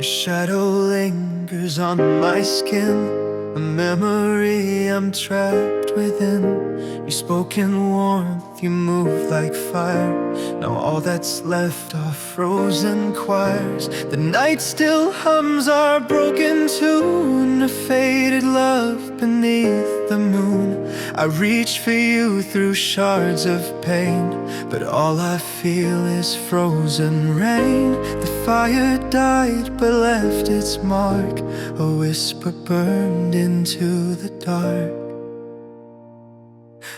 Your shadow lingers on my skin, a memory I'm trapped within. Your spoken warmth, you move like fire. Now all that's left are frozen choirs. The night still hums our broken tune, a faded love beneath the moon. I reach for you through shards of pain, but all I feel is frozen rain. The fire died but left its mark, a whisper burned into the dark.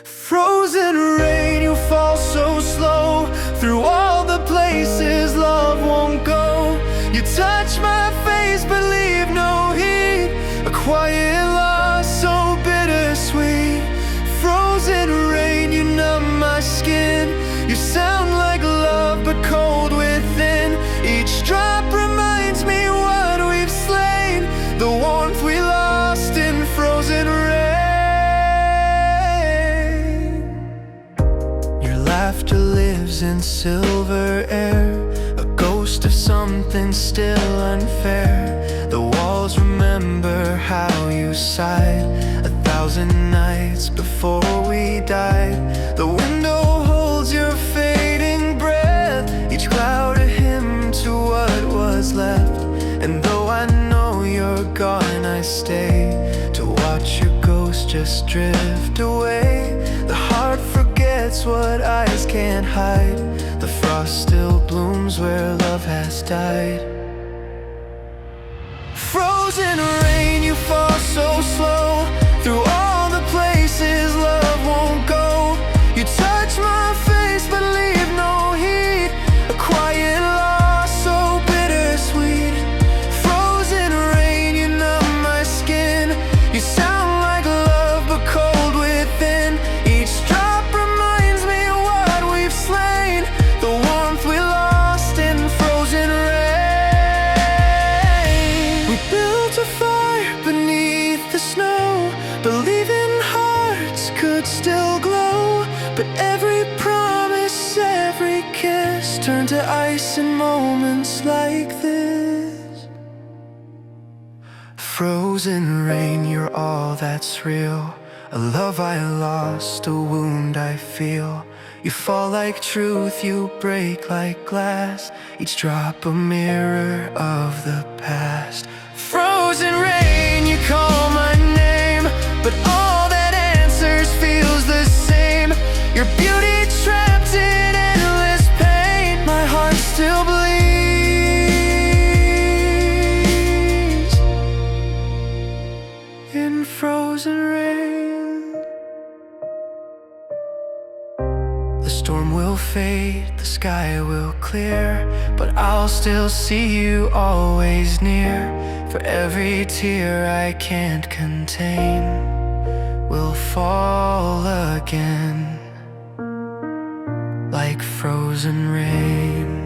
Frozen rain, you fall so slow through all the places love won't go. You touch my face but leave no heat, a quiet loss so bittersweet. Frozen rain, you numb my skin. You sound like love but cold within. Each drop reminds me what we've slain, the warmth we lost in frozen rain. Your laughter lives in silver air, a ghost of something still unfair. The walls remember how you sighed 1,000 nights before we died. The window holds your fading breath, each cloud a hymn to what was left. And though I know you're gone, I stay to watch your ghost just drift away. The heart forgets what eyes can't hide, the frost still blooms where love has died. Frozen rain, you fall so slow through all the places love won't go. You touch my face but leave no heat, a quiet loss so bittersweet. Frozen rain, you numb my skin. You sound like love but cold within. Each drop reminds me of what we've slain, the warmth we lost in frozen rain. We built a fire beneath the snow, believing hearts could still glow. But every promise, every kiss turned to ice in moments like this. Frozen rain, you're all that's real, a love I lost, a wound I feel. You fall like truth, you break like glass, each drop a mirror of the past. Frozen rain, you call my name, but all that answers feels the same. Your beauty trapped in endless pain, my heart still bleeds in frozen rain. The storm will fade, the sky will clear, but I'll still see you always near. For every tear I can't contain will fall again like frozen rain.